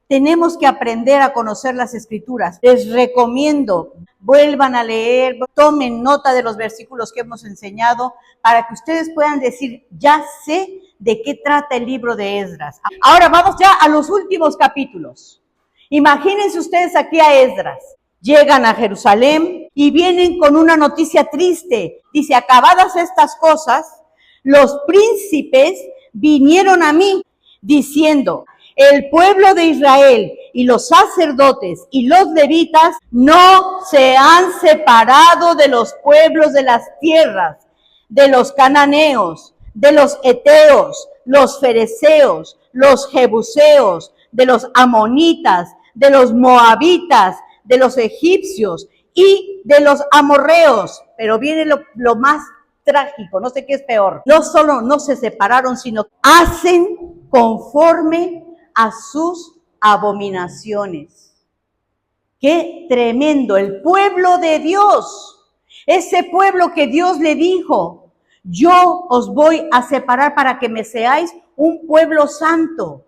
Tenemos que aprender a conocer las Escrituras. Les recomiendo, vuelvan a leer, tomen nota de los versículos que hemos enseñado para que ustedes puedan decir, ya sé de qué trata el libro de Esdras. Ahora vamos ya a los últimos capítulos. Imagínense ustedes aquí a Esdras. Llegan a Jerusalén y vienen con una noticia triste. Dice, acabadas estas cosas, los príncipes vinieron a mí diciendo, el pueblo de Israel y los sacerdotes y los levitas no se han separado de los pueblos de las tierras, de los cananeos, de los heteos, los fereceos, los jebuseos, de los amonitas, de los moabitas, de los egipcios y de los amorreos. Pero viene lo más trágico, no sé qué es peor. No solo no se separaron, sino hacen conforme a sus abominaciones. ¡Qué tremendo! El pueblo de Dios, ese pueblo que Dios le dijo, yo os voy a separar para que me seáis un pueblo santo,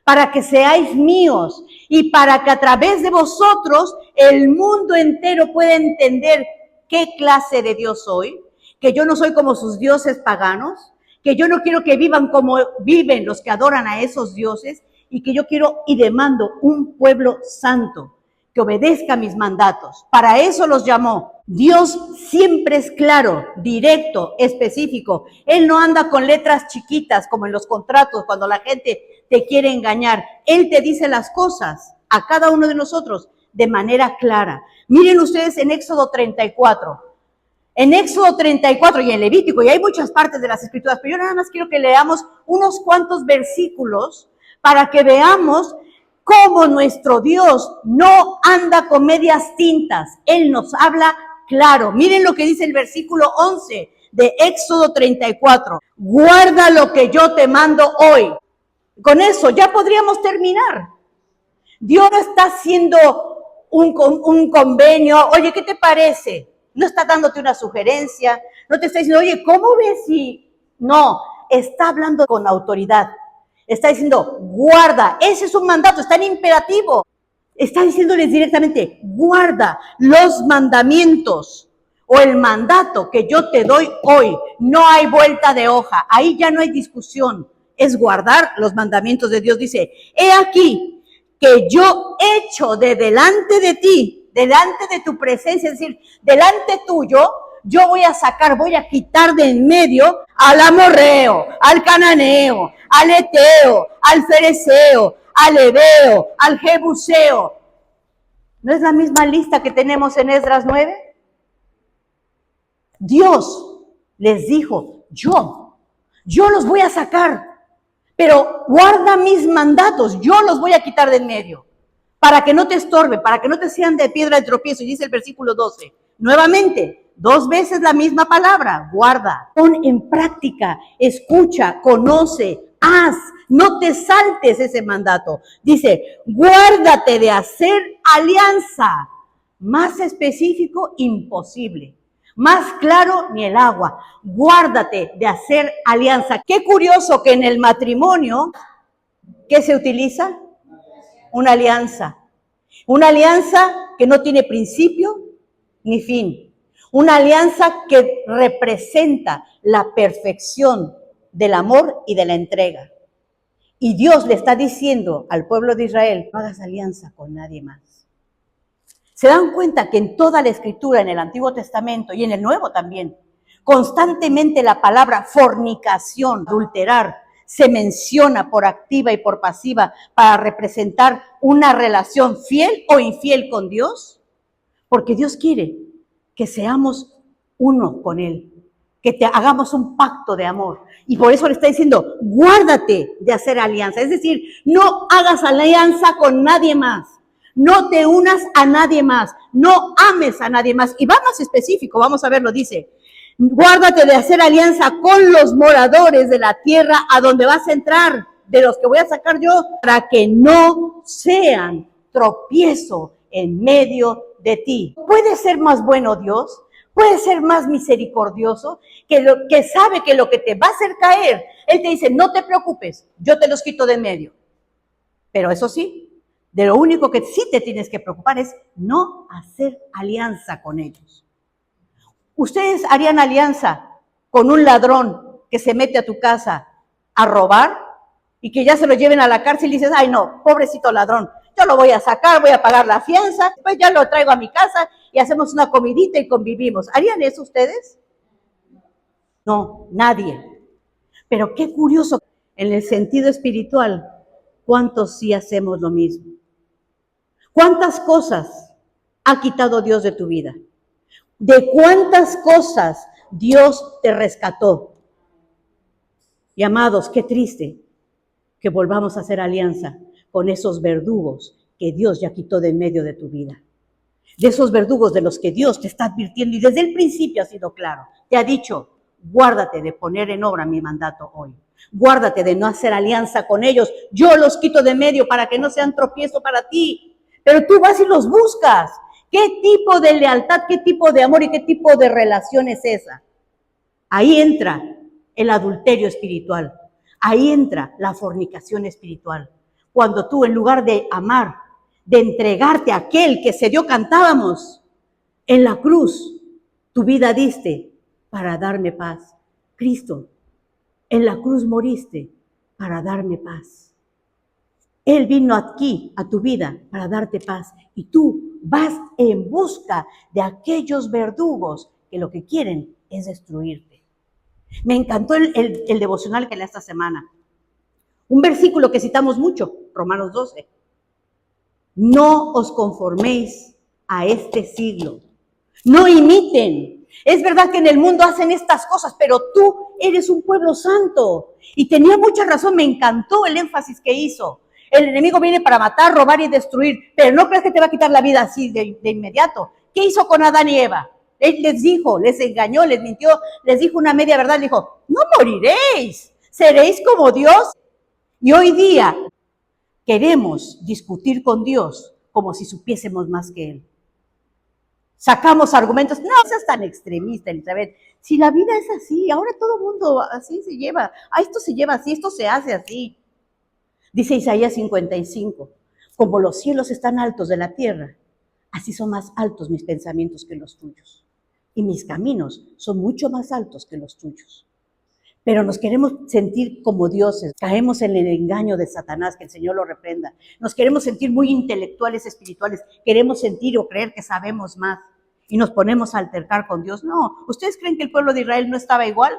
para que seáis míos y para que a través de vosotros el mundo entero pueda entender qué clase de Dios soy, que yo no soy como sus dioses paganos, que yo no quiero que vivan como viven los que adoran a esos dioses, y que yo quiero y demando un pueblo santo que obedezca mis mandatos. Para eso los llamó. Dios siempre es claro, directo, específico. Él no anda con letras chiquitas como en los contratos cuando la gente te quiere engañar. Él te dice las cosas a cada uno de nosotros de manera clara. Miren ustedes en Éxodo 34. En Éxodo 34 y en Levítico, y hay muchas partes de las Escrituras, pero yo nada más quiero que leamos unos cuantos versículos para que veamos cómo nuestro Dios no anda con medias tintas. Él nos habla claro. Miren lo que dice el versículo 11 de Éxodo 34. Guarda lo que yo te mando hoy. Con eso ya podríamos terminar. Dios no está haciendo un convenio. Oye, ¿qué te parece? No está dándote una sugerencia. No te está diciendo, oye, ¿cómo ves si...? No, está hablando con autoridad. Está diciendo, guarda, ese es un mandato, está en imperativo. Está diciéndoles directamente, guarda los mandamientos o el mandato que yo te doy hoy. No hay vuelta de hoja, ahí ya no hay discusión. Es guardar los mandamientos de Dios. Dice, he aquí que yo echo de delante de ti, delante de tu presencia, es decir, delante tuyo, yo voy a quitar de en medio al amorreo, al cananeo, al heteo, al fereceo, al heveo, al jebuseo. ¿No es la misma lista que tenemos en Esdras 9? Dios les dijo, yo los voy a sacar, pero guarda mis mandatos, yo los voy a quitar de en medio, para que no te estorbe, para que no te sean de piedra de tropiezo. Y dice el versículo 12, nuevamente, 2 veces la misma palabra, guarda. Pon en práctica, escucha, conoce, haz, no te saltes ese mandato. Dice, guárdate de hacer alianza. Más específico, imposible. Más claro, ni el agua. Guárdate de hacer alianza. Qué curioso que en el matrimonio, ¿qué se utiliza? Una alianza. Una alianza que no tiene principio ni fin. Una alianza que representa la perfección del amor y de la entrega. Y Dios le está diciendo al pueblo de Israel, no hagas alianza con nadie más. ¿Se dan cuenta que en toda la Escritura, en el Antiguo Testamento y en el Nuevo también, constantemente la palabra fornicación, adulterar, se menciona por activa y por pasiva para representar una relación fiel o infiel con Dios? Porque Dios quiere que seamos uno con Él, que hagamos un pacto de amor. Y por eso le está diciendo, guárdate de hacer alianza. Es decir, no hagas alianza con nadie más. No te unas a nadie más. No ames a nadie más. Y va más específico, vamos a verlo, dice, guárdate de hacer alianza con los moradores de la tierra a donde vas a entrar, de los que voy a sacar yo, para que no sean tropiezo en medio de ti. ¿Puede ser más bueno Dios? ¿Puede ser más misericordioso? Que sabe que lo que te va a hacer caer, Él te dice, no te preocupes, yo te los quito de en medio. Pero eso sí, De lo único que sí te tienes que preocupar es no hacer alianza con ellos. ¿Ustedes harían alianza con un ladrón que se mete a tu casa a robar y que ya se lo lleven a la cárcel y dices, ay no, pobrecito ladrón, yo lo voy a sacar, voy a pagar la fianza, después ya lo traigo a mi casa y hacemos una comidita y convivimos? ¿Harían eso ustedes? No, nadie. Pero qué curioso, en el sentido espiritual, ¿cuántos sí hacemos lo mismo? ¿Cuántas cosas ha quitado Dios de tu vida? ¿De cuántas cosas Dios te rescató? Y amados, qué triste que volvamos a hacer alianza con esos verdugos que Dios ya quitó de en medio de tu vida. De esos verdugos de los que Dios te está advirtiendo y desde el principio ha sido claro. Te ha dicho, guárdate de poner en obra mi mandato hoy. Guárdate de no hacer alianza con ellos. Yo los quito de medio para que no sean tropiezo para ti. Pero tú vas y los buscas. ¿Qué tipo de lealtad, qué tipo de amor y qué tipo de relación es esa? Ahí entra el adulterio espiritual. Ahí entra la fornicación espiritual. Cuando tú, en lugar de amar, de entregarte a aquel que se dio, cantábamos, en la cruz, tu vida diste para darme paz. Cristo, en la cruz moriste para darme paz. Él vino aquí, a tu vida, para darte paz. Y tú vas en busca de aquellos verdugos que lo que quieren es destruirte. Me encantó el devocional que leí esta semana. Un versículo que citamos mucho, Romanos 12. No os conforméis a este siglo. No imiten. Es verdad que en el mundo hacen estas cosas, pero tú eres un pueblo santo. Y tenía mucha razón, me encantó el énfasis que hizo. El enemigo viene para matar, robar y destruir, pero no crees que te va a quitar la vida así de inmediato. ¿Qué hizo con Adán y Eva? Él les dijo, les engañó, les mintió, les dijo una media verdad, les dijo, no moriréis, seréis como Dios. Y hoy día queremos discutir con Dios como si supiésemos más que Él. Sacamos argumentos, no seas tan extremista, Elizabeth. Si la vida es así, ahora todo el mundo así se lleva, a esto se lleva así, esto se hace así. Dice Isaías 55, como los cielos están altos de la tierra, así son más altos mis pensamientos que los tuyos. Y mis caminos son mucho más altos que los tuyos. Pero nos queremos sentir como dioses, caemos en el engaño de Satanás, que el Señor lo reprenda. Nos queremos sentir muy intelectuales, espirituales, queremos sentir o creer que sabemos más y nos ponemos a altercar con Dios. No, ¿ustedes creen que el pueblo de Israel no estaba igual?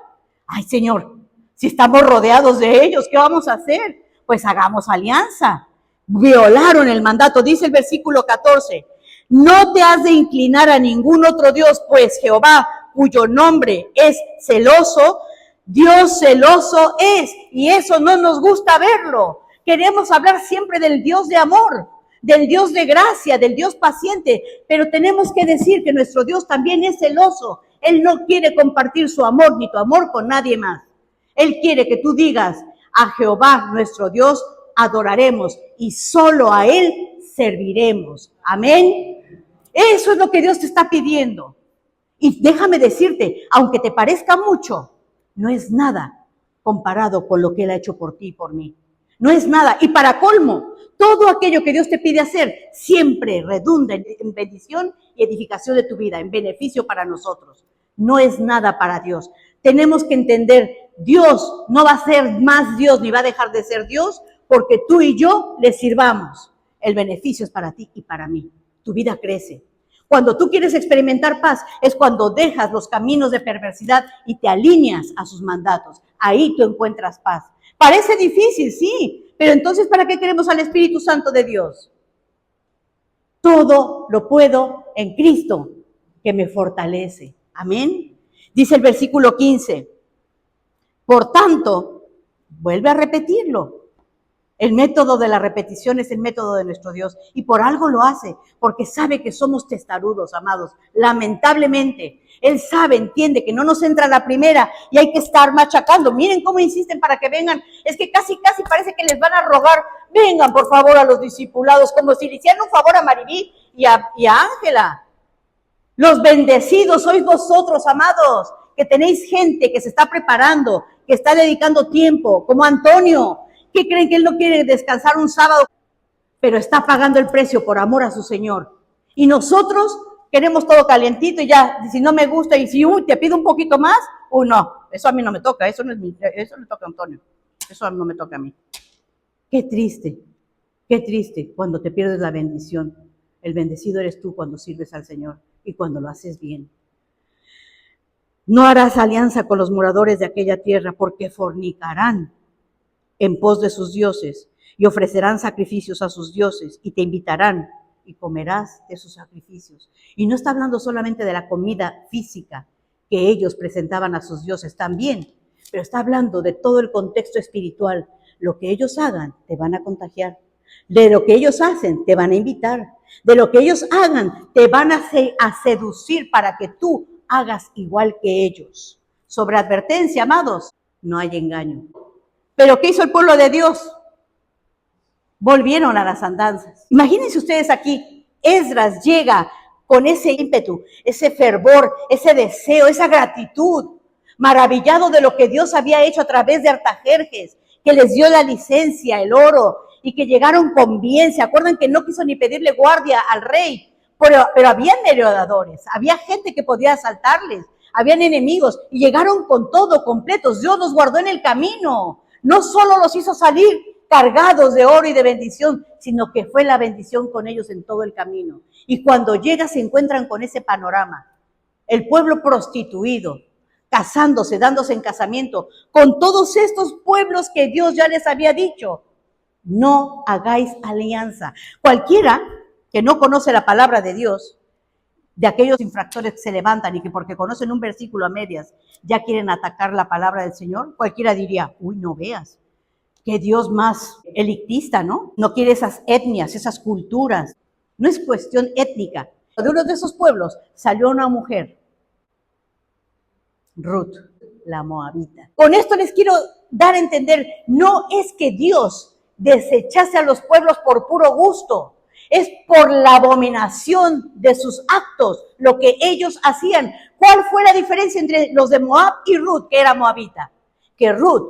Ay, Señor, si estamos rodeados de ellos, ¿qué vamos a hacer? Pues hagamos alianza. Violaron el mandato, dice el versículo 14. No te has de inclinar a ningún otro Dios, pues Jehová, cuyo nombre es celoso, Dios celoso es, y eso no nos gusta verlo. Queremos hablar siempre del Dios de amor, del Dios de gracia, del Dios paciente, pero tenemos que decir que nuestro Dios también es celoso. Él no quiere compartir su amor ni tu amor con nadie más. Él quiere que tú digas, a Jehová nuestro Dios adoraremos y solo a Él serviremos. Amén. Eso es lo que Dios te está pidiendo. Y déjame decirte, aunque te parezca mucho, no es nada comparado con lo que Él ha hecho por ti y por mí. No es nada. Y para colmo, todo aquello que Dios te pide hacer siempre redunda en bendición y edificación de tu vida, en beneficio para nosotros. No es nada para Dios. Tenemos que entender, Dios no va a ser más Dios ni va a dejar de ser Dios porque tú y yo le sirvamos. El beneficio es para ti y para mí. Tu vida crece. Cuando tú quieres experimentar paz es cuando dejas los caminos de perversidad y te alineas a sus mandatos. Ahí tú encuentras paz. Parece difícil, sí, pero entonces ¿para qué queremos al Espíritu Santo de Dios? Todo lo puedo en Cristo que me fortalece. Amén. Dice el versículo 15. Por tanto, vuelve a repetirlo. El método de la repetición es el método de nuestro Dios y por algo lo hace, porque sabe que somos testarudos, amados. Lamentablemente, Él sabe, entiende que no nos entra la primera y hay que estar machacando. Miren cómo insisten para que vengan. Es que casi parece que les van a rogar, vengan por favor a los discipulados, como si le hicieran un favor a Maribí y a Ángela. Los bendecidos sois vosotros, amados, que tenéis gente que se está preparando, que está dedicando tiempo, como Antonio. ¿Qué creen que él no quiere descansar un sábado? pero está pagando el precio por amor a su Señor. Y nosotros queremos todo calientito y ya, si no me gusta y si te pido un poquito más, no, eso a mí no me toca, eso le toca a Antonio, eso no me toca a mí. Qué triste cuando te pierdes la bendición. El bendecido eres tú cuando sirves al Señor y cuando lo haces bien. No harás alianza con los moradores de aquella tierra, porque fornicarán en pos de sus dioses y ofrecerán sacrificios a sus dioses y te invitarán y comerás de sus sacrificios. Y no está hablando solamente de la comida física que ellos presentaban a sus dioses también, pero está hablando de todo el contexto espiritual. Lo que ellos hagan te van a contagiar. De lo que ellos hacen te van a invitar. De lo que ellos hagan te van a seducir para que tú hagas igual que ellos. Sobre advertencia, amados, no hay engaño. Pero ¿qué hizo el pueblo de Dios? Volvieron a las andanzas. Imagínense ustedes aquí, Esdras llega con ese ímpetu, ese fervor, ese deseo, esa gratitud, maravillado de lo que Dios había hecho a través de Artajerjes, que les dio la licencia, el oro, y que llegaron con bien. ¿Se acuerdan que no quiso ni pedirle guardia al rey? Pero había merodeadores, había gente que podía asaltarles, habían enemigos, y llegaron con todo, completos. Dios los guardó en el camino. No solo los hizo salir cargados de oro y de bendición, sino que fue la bendición con ellos en todo el camino. Y cuando llegan se encuentran con ese panorama. El pueblo prostituido, casándose, dándose en casamiento, con todos estos pueblos que Dios ya les había dicho. No hagáis alianza. Cualquiera que no conoce la palabra de Dios, de aquellos infractores que se levantan y que porque conocen un versículo a medias ya quieren atacar la palabra del Señor, cualquiera diría, uy, no veas, qué Dios más elitista, ¿no? No quiere esas etnias, esas culturas. No es cuestión étnica. De uno de esos pueblos salió una mujer, Ruth, la moabita. Con esto les quiero dar a entender, no es que Dios desechase a los pueblos por puro gusto, es por la abominación de sus actos, lo que ellos hacían. ¿Cuál fue la diferencia entre los de Moab y Ruth, que era moabita? Que Ruth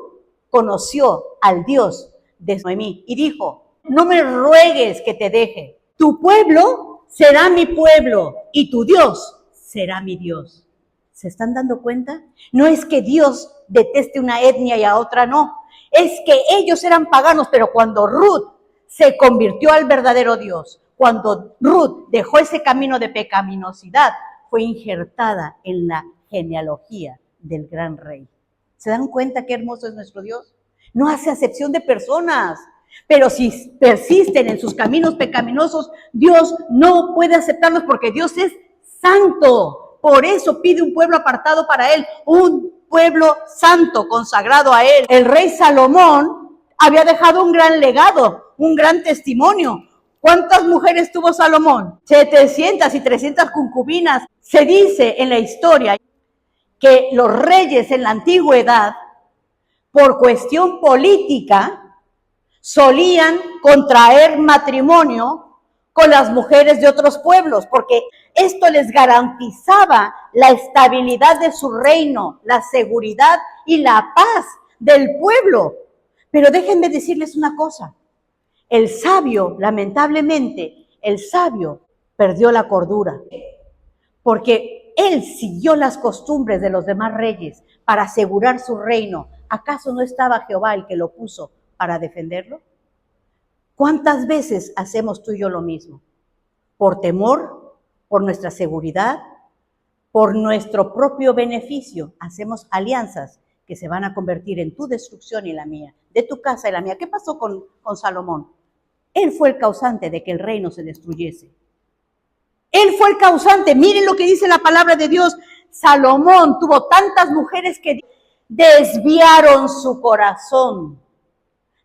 conoció al Dios de Noemí y dijo, no me ruegues que te deje, tu pueblo será mi pueblo y tu Dios será mi Dios. ¿Se están dando cuenta? No es que Dios deteste una etnia y a otra no, es que ellos eran paganos, pero cuando Ruth se convirtió al verdadero Dios, cuando Ruth dejó ese camino de pecaminosidad, fue injertada en la genealogía del gran rey. ¿Se dan cuenta qué hermoso es nuestro Dios? No hace acepción de personas, pero si persisten en sus caminos pecaminosos, Dios no puede aceptarlos porque Dios es santo. Por eso pide un pueblo apartado para Él, un pueblo santo, consagrado a Él. El rey Salomón había dejado un gran legado, un gran testimonio. ¿Cuántas mujeres tuvo Salomón? 700 y 300 concubinas. Se dice en la historia que los reyes en la antigüedad, por cuestión política, solían contraer matrimonio con las mujeres de otros pueblos, porque esto les garantizaba la estabilidad de su reino, la seguridad y la paz del pueblo. Pero déjenme decirles una cosa, el sabio, lamentablemente, el sabio perdió la cordura, porque él siguió las costumbres de los demás reyes para asegurar su reino. ¿Acaso no estaba Jehová el que lo puso para defenderlo? ¿Cuántas veces hacemos tú y yo lo mismo? Por temor, por nuestra seguridad, por nuestro propio beneficio, hacemos alianzas que se van a convertir en tu destrucción y la mía, de tu casa y la mía. ¿Qué pasó con Salomón? Él fue el causante de que el reino se destruyese. Él fue el causante. Miren lo que dice la palabra de Dios. Salomón tuvo tantas mujeres que desviaron su corazón.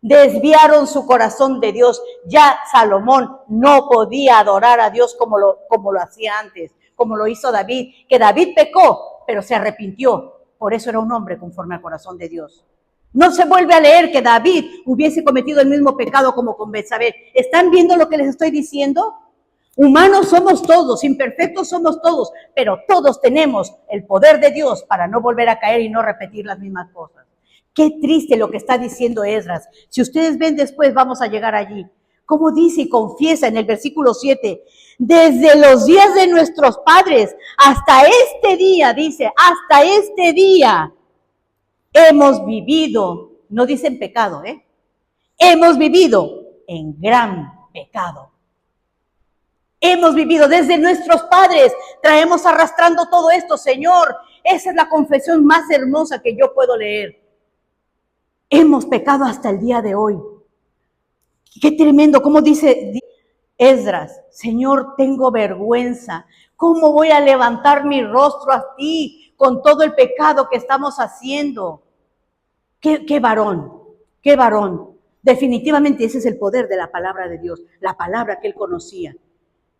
Desviaron su corazón de Dios. Ya Salomón no podía adorar a Dios como lo hacía antes, como lo hizo David, que David pecó, pero se arrepintió. Por eso era un hombre conforme al corazón de Dios. No se vuelve a leer que David hubiese cometido el mismo pecado como con Betsabé. ¿Están viendo lo que les estoy diciendo? Humanos somos todos, imperfectos somos todos, pero todos tenemos el poder de Dios para no volver a caer y no repetir las mismas cosas. Qué triste lo que está diciendo Esdras. Si ustedes ven después, vamos a llegar allí. Como dice y confiesa en el versículo 7, desde los días de nuestros padres hasta este día, dice, hasta este día hemos vivido, no dice en pecado, hemos vivido en gran pecado. Hemos vivido desde nuestros padres, traemos arrastrando todo esto, Señor. Esa es la confesión más hermosa que yo puedo leer. Hemos pecado hasta el día de hoy. Qué tremendo, como dice Esdras, Señor, tengo vergüenza. ¿Cómo voy a levantar mi rostro a ti con todo el pecado que estamos haciendo? Qué varón, qué varón. Definitivamente ese es el poder de la palabra de Dios, la palabra que él conocía.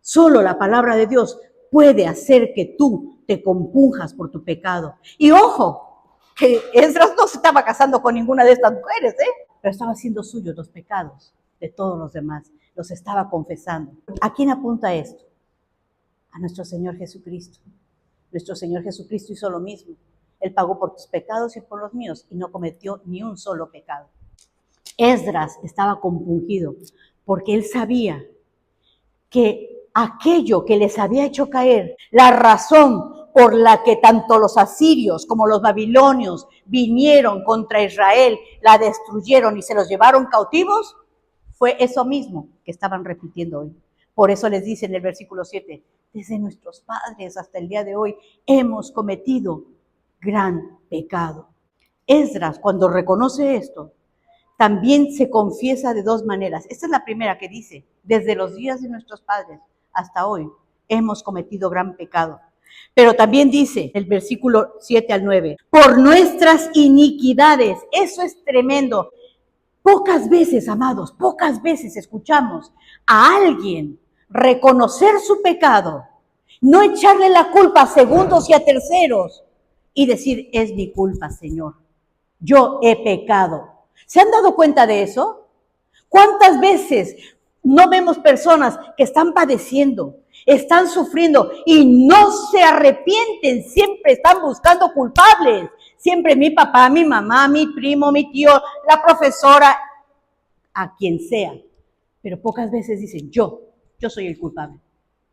Solo la palabra de Dios puede hacer que tú te compunjas por tu pecado. Y ojo, que Esdras no se estaba casando con ninguna de estas mujeres, pero estaba haciendo suyos los pecados de todos los demás. Los estaba confesando. ¿A quién apunta esto? A nuestro Señor Jesucristo. Nuestro Señor Jesucristo hizo lo mismo. Él pagó por tus pecados y por los míos y no cometió ni un solo pecado. Esdras estaba compungido porque él sabía que aquello que les había hecho caer, la razón por la que tanto los asirios como los babilonios vinieron contra Israel, la destruyeron y se los llevaron cautivos, fue eso mismo que estaban repitiendo hoy. Por eso les dice en el versículo 7, desde nuestros padres hasta el día de hoy hemos cometido gran pecado. Esdras, cuando reconoce esto, también se confiesa de dos maneras. Esta es la primera que dice, desde los días de nuestros padres hasta hoy hemos cometido gran pecado. Pero también dice el versículo 7 al 9, por nuestras iniquidades. Eso es tremendo. Pocas veces, amados, pocas veces escuchamos a alguien reconocer su pecado, no echarle la culpa a segundos y a terceros y decir, es mi culpa, Señor, yo he pecado. ¿Se han dado cuenta de eso? ¿Cuántas veces no vemos personas que están padeciendo, están sufriendo y no se arrepienten? Siempre están buscando culpables. Siempre mi papá, mi mamá, mi primo, mi tío, la profesora, a quien sea. Pero pocas veces dicen, yo soy el culpable.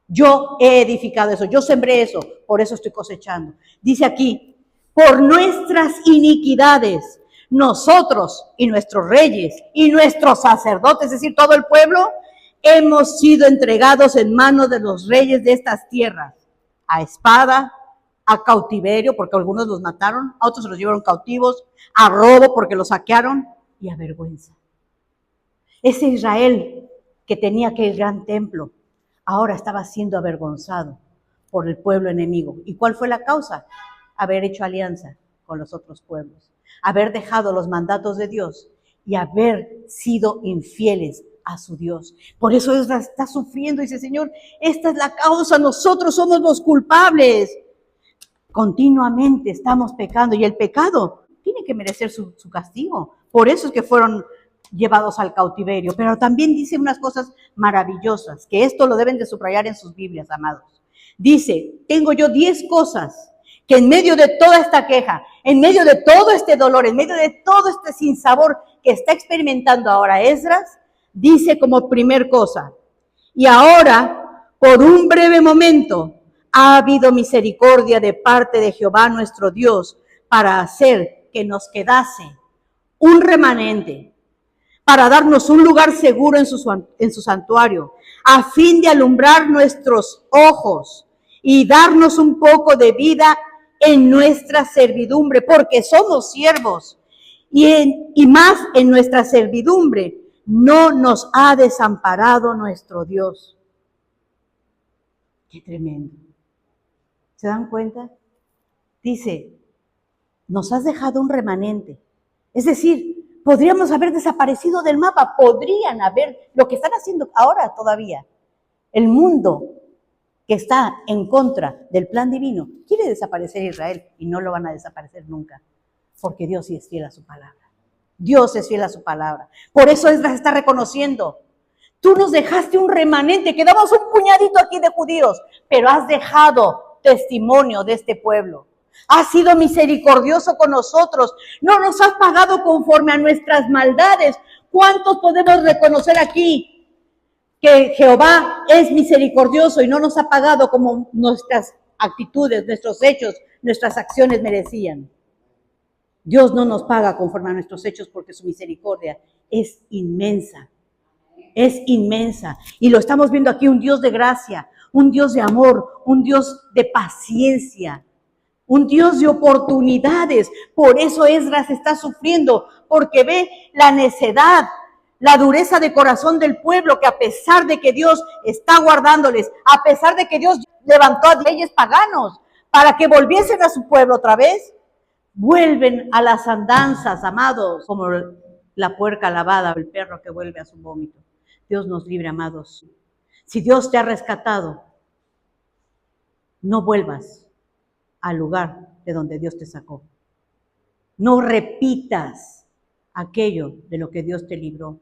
Yo he edificado eso, yo sembré eso, por eso estoy cosechando. Dice aquí, por nuestras iniquidades, nosotros y nuestros reyes y nuestros sacerdotes, es decir, todo el pueblo, hemos sido entregados en manos de los reyes de estas tierras, a espada, a cautiverio, porque algunos los mataron, a otros se los llevaron cautivos, a robo porque los saquearon y a vergüenza. Ese Israel que tenía aquel gran templo, ahora estaba siendo avergonzado por el pueblo enemigo. ¿Y cuál fue la causa? Haber hecho alianza con los otros pueblos, haber dejado los mandatos de Dios y haber sido infieles a su Dios. Por eso Esdras está sufriendo y dice, Señor, esta es la causa, nosotros somos los culpables. Continuamente estamos pecando y el pecado tiene que merecer su castigo. Por eso es que fueron llevados al cautiverio. Pero también dice unas cosas maravillosas, que esto lo deben de subrayar en sus Biblias, amados. Dice, tengo yo 10 cosas que en medio de toda esta queja, en medio de todo este dolor, en medio de todo este sinsabor que está experimentando ahora Esdras, dice como primer cosa, y ahora, por un breve momento, ha habido misericordia de parte de Jehová nuestro Dios para hacer que nos quedase un remanente, para darnos un lugar seguro en su santuario, a fin de alumbrar nuestros ojos y darnos un poco de vida en nuestra servidumbre, porque somos siervos, y más en nuestra servidumbre no nos ha desamparado nuestro Dios. Qué tremendo. ¿Se dan cuenta? Dice, nos has dejado un remanente. Es decir, podríamos haber desaparecido del mapa, podrían haber, lo que están haciendo ahora todavía, el mundo que está en contra del plan divino, quiere desaparecer Israel y no lo van a desaparecer nunca, porque Dios sí es fiel a su palabra. Dios es fiel a su palabra. Por eso Esdras está reconociendo, tú nos dejaste un remanente, quedamos un puñadito aquí de judíos, pero has dejado testimonio de este pueblo. Has sido misericordioso con nosotros, no nos has pagado conforme a nuestras maldades. ¿Cuántos podemos reconocer aquí que Jehová es misericordioso y no nos ha pagado como nuestras actitudes, nuestros hechos, nuestras acciones merecían. Dios no nos paga conforme a nuestros hechos porque su misericordia es inmensa. Es inmensa. Y lo estamos viendo aquí, un Dios de gracia, un Dios de amor, un Dios de paciencia, un Dios de oportunidades. Por eso Esdras está sufriendo, porque ve la necedad, la dureza de corazón del pueblo, que a pesar de que Dios está guardándoles, a pesar de que Dios levantó a reyes paganos para que volviesen a su pueblo otra vez, vuelven a las andanzas, amados, como la puerca lavada, el perro que vuelve a su vómito. Dios nos libre, amados. Si Dios te ha rescatado, no vuelvas al lugar de donde Dios te sacó. No repitas aquello de lo que Dios te libró.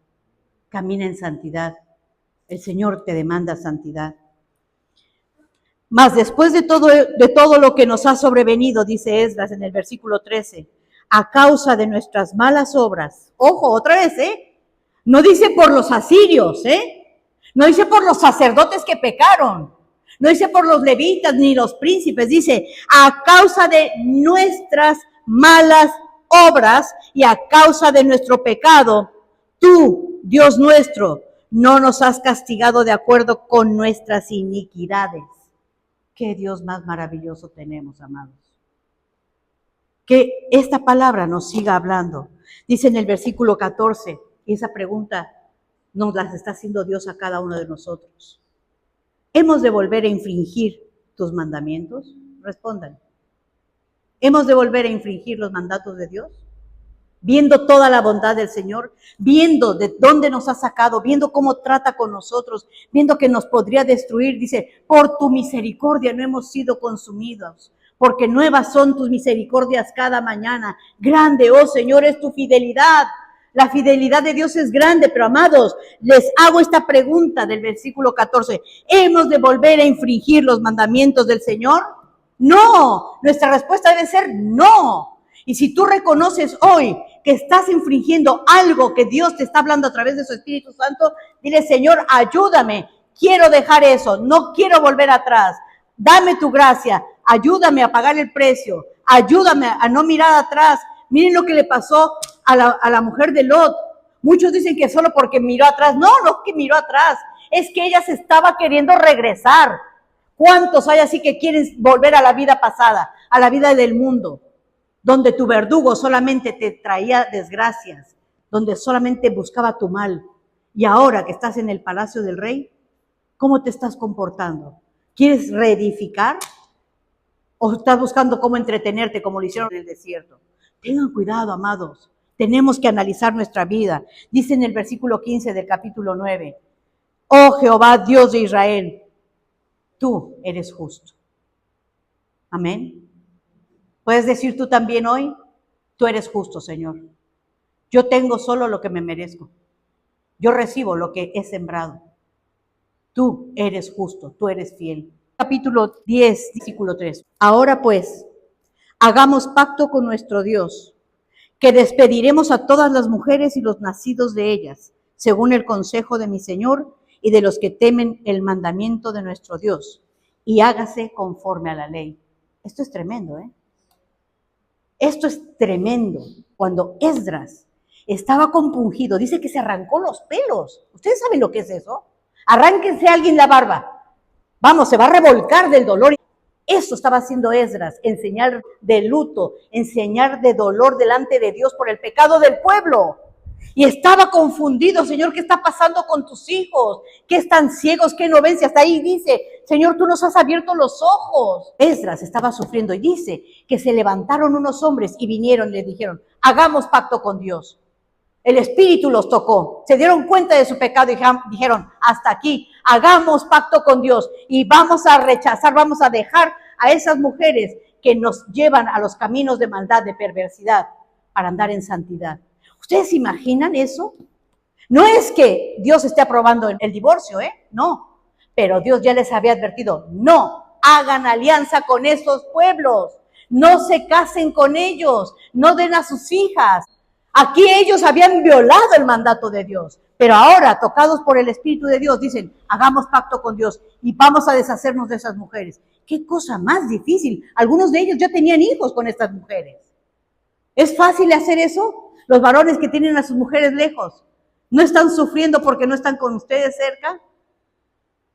Camina en santidad. El Señor te demanda santidad. Mas después de todo lo que nos ha sobrevenido, dice Esdras en el versículo 13, a causa de nuestras malas obras. Ojo, otra vez, no dice por los asirios, no dice por los sacerdotes que pecaron, no dice por los levitas ni los príncipes, dice a causa de nuestras malas obras y a causa de nuestro pecado, tú, Dios nuestro, no nos has castigado de acuerdo con nuestras iniquidades. Qué Dios más maravilloso tenemos, amados. Que esta palabra nos siga hablando. Dice en el versículo 14, y esa pregunta nos la está haciendo Dios a cada uno de nosotros. ¿Hemos de volver a infringir tus mandamientos? Respondan. ¿Hemos de volver a infringir los mandatos de Dios? Viendo toda la bondad del Señor, viendo de dónde nos ha sacado, viendo cómo trata con nosotros, viendo que nos podría destruir, dice, por tu misericordia no hemos sido consumidos, porque nuevas son tus misericordias cada mañana. Grande, oh Señor, es tu fidelidad. La fidelidad de Dios es grande, pero amados, les hago esta pregunta del versículo 14. ¿Hemos de volver a infringir los mandamientos del Señor? No, nuestra respuesta debe ser no. Y si tú reconoces hoy que estás infringiendo algo que Dios te está hablando a través de su Espíritu Santo, dile, Señor, ayúdame, quiero dejar eso, no quiero volver atrás, dame tu gracia, ayúdame a pagar el precio, ayúdame a no mirar atrás. Miren lo que le pasó a la mujer de Lot. Muchos dicen que solo porque miró atrás. No es que miró atrás, es que ella se estaba queriendo regresar. ¿Cuántos hay así que quieren volver a la vida pasada, a la vida del mundo? Donde tu verdugo solamente te traía desgracias, donde solamente buscaba tu mal. Y ahora que estás en el palacio del rey, ¿cómo te estás comportando? ¿Quieres reedificar? ¿O estás buscando cómo entretenerte como lo hicieron en el desierto? Tengan cuidado, amados. Tenemos que analizar nuestra vida. Dice en el versículo 15 del capítulo 9, oh Jehová, Dios de Israel, tú eres justo. Amén. Puedes decir tú también hoy, tú eres justo, Señor. Yo tengo solo lo que me merezco. Yo recibo lo que he sembrado. Tú eres justo, tú eres fiel. Capítulo 10, versículo 3. Ahora pues, hagamos pacto con nuestro Dios, que despediremos a todas las mujeres y los nacidos de ellas, según el consejo de mi Señor y de los que temen el mandamiento de nuestro Dios, y hágase conforme a la ley. Esto es tremendo, ¿eh? Esto es tremendo. Cuando Esdras estaba compungido, dice que se arrancó los pelos. ¿Ustedes saben lo que es eso? Arránquense a alguien la barba. Vamos, se va a revolcar del dolor. Eso estaba haciendo Esdras, enseñar de luto, enseñar de dolor delante de Dios por el pecado del pueblo. Y estaba confundido, Señor, ¿qué está pasando con tus hijos? ¿Qué están ciegos? ¿Qué no ven? Si hasta ahí dice, Señor, tú nos has abierto los ojos. Esdras estaba sufriendo y dice que se levantaron unos hombres y vinieron y le dijeron, hagamos pacto con Dios. El Espíritu los tocó, se dieron cuenta de su pecado y dijeron, hasta aquí, hagamos pacto con Dios y vamos a rechazar, vamos a dejar a esas mujeres que nos llevan a los caminos de maldad, de perversidad, para andar en santidad. ¿Ustedes se imaginan eso? No es que Dios esté aprobando el divorcio, no, pero Dios ya les había advertido, no hagan alianza con esos pueblos, no se casen con ellos, no den a sus hijas. Aquí ellos habían violado el mandato de Dios, pero ahora, tocados por el Espíritu de Dios, dicen, hagamos pacto con Dios y vamos a deshacernos de esas mujeres. Qué cosa más difícil. Algunos de ellos ya tenían hijos con estas mujeres. ¿Es fácil hacer eso? Los varones que tienen a sus mujeres lejos, ¿no están sufriendo porque no están con ustedes cerca?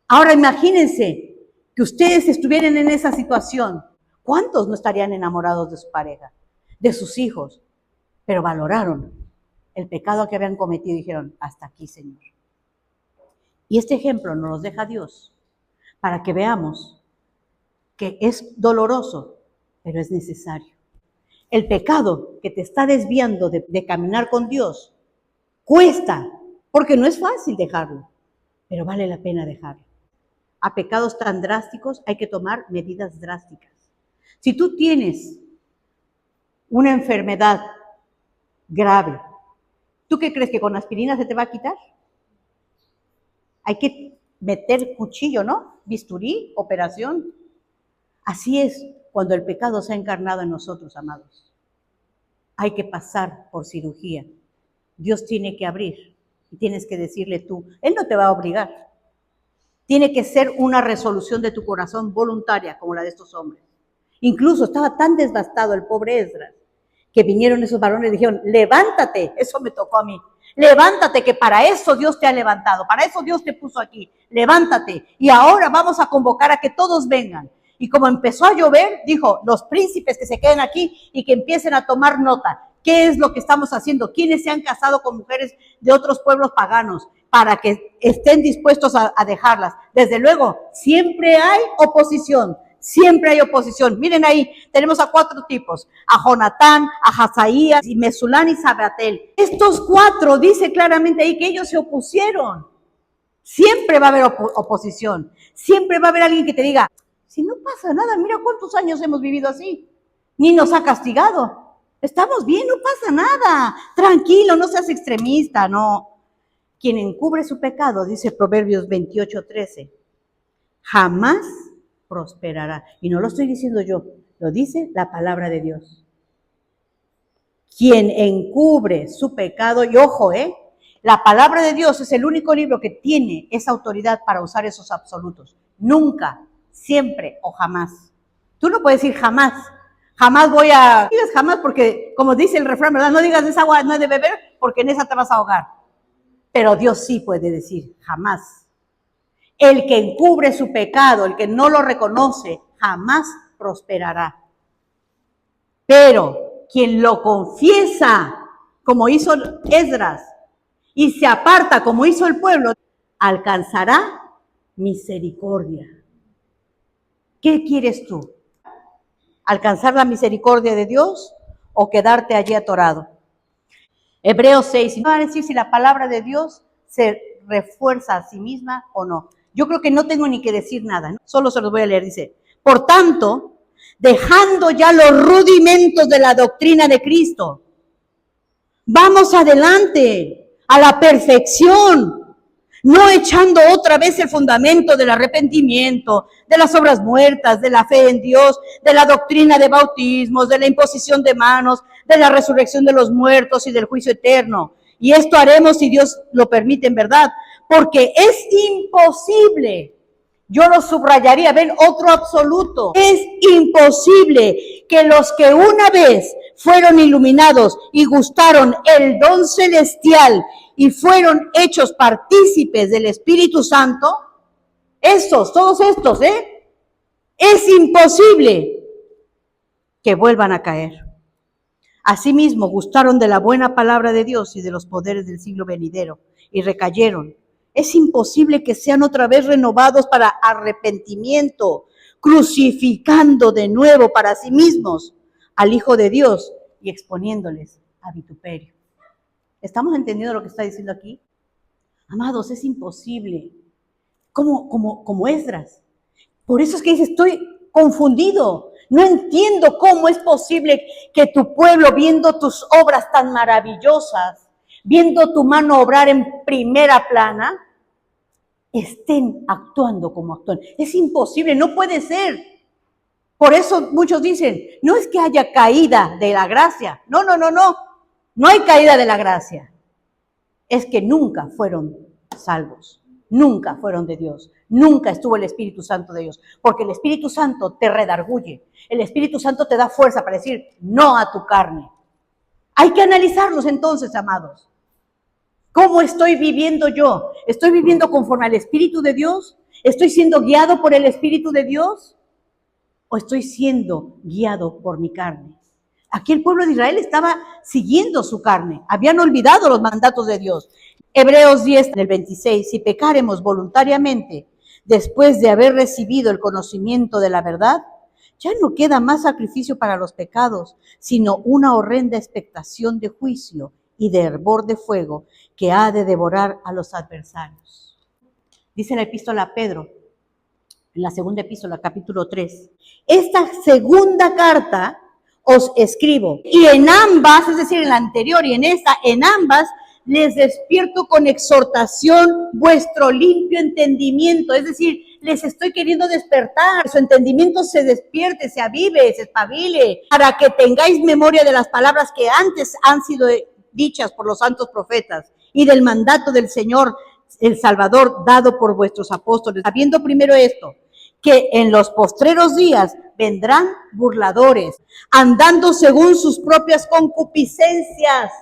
Ahora imagínense que ustedes estuvieran en esa situación. ¿Cuántos no estarían enamorados de su pareja, de sus hijos? Pero valoraron el pecado que habían cometido y dijeron, hasta aquí, Señor. Y este ejemplo nos lo deja Dios para que veamos que es doloroso, pero es necesario. El pecado que te está desviando de caminar con Dios cuesta, porque no es fácil dejarlo, pero vale la pena dejarlo. A pecados tan drásticos hay que tomar medidas drásticas. Si tú tienes una enfermedad grave, ¿tú qué crees, que con aspirina se te va a quitar? Hay que meter cuchillo, ¿no? Bisturí, operación. Así es cuando el pecado se ha encarnado en nosotros, amados. Hay que pasar por cirugía. Dios tiene que abrir y tienes que decirle tú, Él no te va a obligar. Tiene que ser una resolución de tu corazón voluntaria, como la de estos hombres. Incluso estaba tan devastado el pobre Esdras, que vinieron esos varones y dijeron, levántate, eso me tocó a mí, levántate, que para eso Dios te ha levantado, para eso Dios te puso aquí, levántate, y ahora vamos a convocar a que todos vengan. Y como empezó a llover, dijo, los príncipes que se queden aquí y que empiecen a tomar nota. ¿Qué es lo que estamos haciendo? ¿Quiénes se han casado con mujeres de otros pueblos paganos? Para que estén dispuestos a dejarlas. Desde luego, siempre hay oposición. Siempre hay oposición. Miren ahí, tenemos a 4 tipos, a Jonatán, a Hazaías, y Mesulán y Sabatel. Estos 4 dice claramente ahí que ellos se opusieron. Siempre va a haber oposición. Siempre va a haber alguien que te diga, si no pasa nada, mira cuántos años hemos vivido así. Ni nos ha castigado. Estamos bien, no pasa nada. Tranquilo, no seas extremista, no. Quien encubre su pecado, dice Proverbios 28:13, jamás prosperará. Y no lo estoy diciendo yo, lo dice la palabra de Dios. Quien encubre su pecado, y ojo, la palabra de Dios es el único libro que tiene esa autoridad para usar esos absolutos. Nunca, siempre o jamás. Tú no puedes decir jamás. Jamás voy a... No digas jamás porque, como dice el refrán, ¿verdad? No digas esa agua no es de beber porque en esa te vas a ahogar. Pero Dios sí puede decir jamás. El que encubre su pecado, el que no lo reconoce, jamás prosperará. Pero quien lo confiesa, como hizo Esdras, y se aparta, como hizo el pueblo, alcanzará misericordia. ¿Qué quieres tú? ¿Alcanzar la misericordia de Dios o quedarte allí atorado? Hebreos 6, no va a decir si la palabra de Dios se refuerza a sí misma o no. Yo creo que no tengo ni que decir nada, ¿no? Solo se los voy a leer, dice, por tanto, dejando ya los rudimentos de la doctrina de Cristo, vamos adelante a la perfección, no echando otra vez el fundamento del arrepentimiento, de las obras muertas, de la fe en Dios, de la doctrina de bautismos, de la imposición de manos, de la resurrección de los muertos y del juicio eterno. Y esto haremos si Dios lo permite en verdad, porque es imposible. Yo lo subrayaría, ven, otro absoluto. Es imposible que los que una vez fueron iluminados y gustaron el don celestial y fueron hechos partícipes del Espíritu Santo, todos estos, es imposible que vuelvan a caer. Asimismo, gustaron de la buena palabra de Dios y de los poderes del siglo venidero y recayeron. Es imposible que sean otra vez renovados para arrepentimiento, crucificando de nuevo para sí mismos al Hijo de Dios y exponiéndoles a vituperio. ¿Estamos entendiendo lo que está diciendo aquí? Amados, es imposible. Como Esdras. Por eso es que dice, estoy confundido. No entiendo cómo es posible que tu pueblo, viendo tus obras tan maravillosas, viendo tu mano obrar en primera plana, estén actuando como actúan. Es imposible, no puede ser. Por eso muchos dicen, no es que haya caída de la gracia. No. No hay caída de la gracia. Es que nunca fueron salvos. Nunca fueron de Dios. Nunca estuvo el Espíritu Santo de Dios. Porque el Espíritu Santo te redarguye. El Espíritu Santo te da fuerza para decir no a tu carne. Hay que analizarlos entonces, amados. ¿Cómo estoy viviendo yo? ¿Estoy viviendo conforme al Espíritu de Dios? ¿Estoy siendo guiado por el Espíritu de Dios? ¿O estoy siendo guiado por mi carne? Aquí el pueblo de Israel estaba siguiendo su carne. Habían olvidado los mandatos de Dios. Hebreos 10, en el 26, si pecaremos voluntariamente después de haber recibido el conocimiento de la verdad, ya no queda más sacrificio para los pecados, sino una horrenda expectación de juicio y de hervor de fuego que ha de devorar a los adversarios. Dice la epístola a Pedro, en la segunda epístola, capítulo 3, esta segunda carta os escribo, y en ambas, es decir, en la anterior y en esta, en ambas, les despierto con exhortación vuestro limpio entendimiento, es decir, les estoy queriendo despertar, su entendimiento se despierte, se avive, se espabile, para que tengáis memoria de las palabras que antes han sido dichas por los santos profetas y del mandato del Señor, el Salvador, dado por vuestros apóstoles, sabiendo primero esto, que en los postreros días vendrán burladores, andando según sus propias concupiscencias.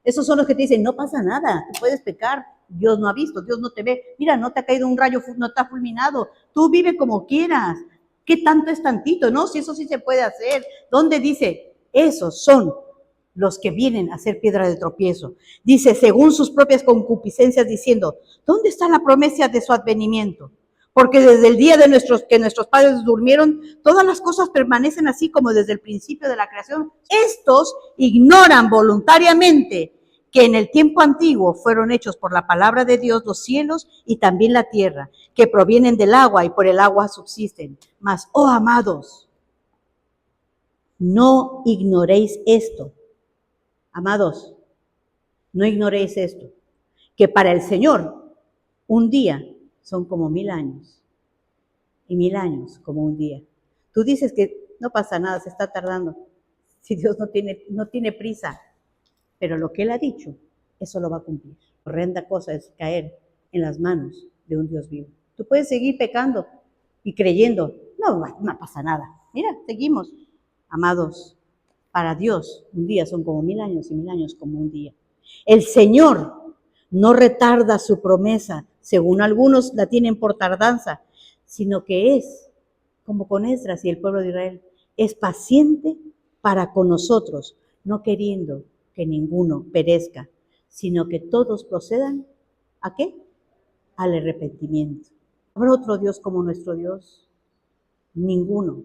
Esos son los que te dicen, no pasa nada, tú puedes pecar, Dios no ha visto, Dios no te ve, mira, no te ha caído un rayo, no te ha fulminado, tú vive como quieras, ¿qué tanto es tantito? No, si eso sí se puede hacer. ¿Dónde dice? Esos son los que vienen a ser piedra de tropiezo. Dice, según sus propias concupiscencias, diciendo, ¿dónde está la promesa de su advenimiento? Porque desde el día de que nuestros padres durmieron, todas las cosas permanecen así como desde el principio de la creación. Estos ignoran voluntariamente que en el tiempo antiguo fueron hechos por la palabra de Dios los cielos y también la tierra, que provienen del agua y por el agua subsisten. Mas, oh amados, no ignoréis esto. Amados, no ignoréis esto, que para el Señor un día son como 1000 años, y 1000 años como un día. Tú dices que no pasa nada, se está tardando. Si Dios no tiene prisa, pero lo que Él ha dicho, eso lo va a cumplir. Horrenda cosa es caer en las manos de un Dios vivo. Tú puedes seguir pecando y creyendo, no pasa nada. Mira, seguimos. Amados, para Dios un día son como 1000 años y 1000 años como un día. El Señor no retarda su promesa, según algunos la tienen por tardanza, sino que es, como con Esdras y el pueblo de Israel, es paciente para con nosotros, no queriendo que ninguno perezca, sino que todos procedan, ¿a qué? Al arrepentimiento. ¿Habrá otro Dios como nuestro Dios? Ninguno,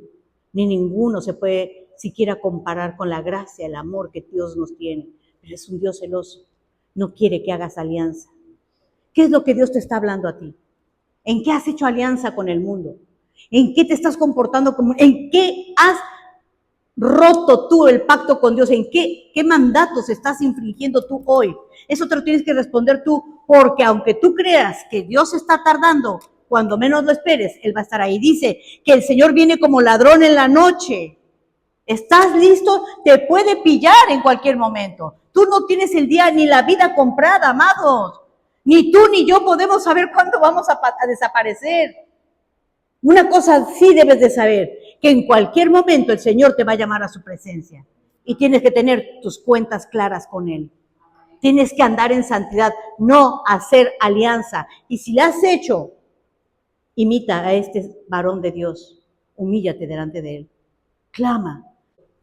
ni ninguno se puede siquiera comparar con la gracia, el amor que Dios nos tiene. Pero es un Dios celoso, no quiere que hagas alianza. ¿Qué es lo que Dios te está hablando a ti? ¿En qué has hecho alianza con el mundo? ¿En qué te estás comportando como? ¿En qué has roto tú el pacto con Dios? ¿En qué mandatos estás infringiendo tú hoy? Eso te lo tienes que responder tú, porque aunque tú creas que Dios está tardando, cuando menos lo esperes, Él va a estar ahí. Dice que el Señor viene como ladrón en la noche. ¿Estás listo? Te puede pillar en cualquier momento. Tú no tienes el día ni la vida comprada, amados. Ni tú ni yo podemos saber cuándo vamos a desaparecer. Una cosa sí debes de saber, que en cualquier momento el Señor te va a llamar a su presencia. Y tienes que tener tus cuentas claras con Él. Tienes que andar en santidad, no hacer alianza. Y si la has hecho, imita a este varón de Dios. Humíllate delante de Él. Clama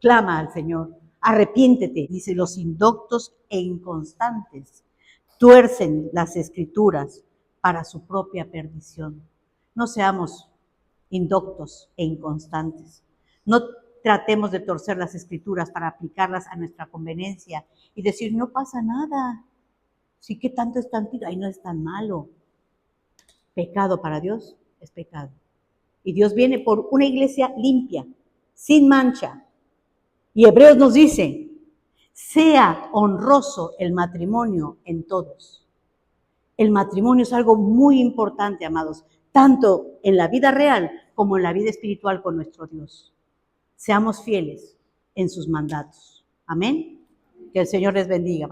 al Señor. Arrepiéntete. Dice, los indoctos e inconstantes tuercen las escrituras para su propia perdición. No seamos indoctos e inconstantes. No tratemos de torcer las escrituras para aplicarlas a nuestra conveniencia y decir, no pasa nada. Sí, que tanto es tantito, ay, no es tan malo. Pecado para Dios es pecado. Y Dios viene por una iglesia limpia, sin mancha. Y Hebreos nos dice, sea honroso el matrimonio en todos. El matrimonio es algo muy importante, amados, tanto en la vida real como en la vida espiritual con nuestro Dios. Seamos fieles en sus mandatos. Amén. Que el Señor les bendiga.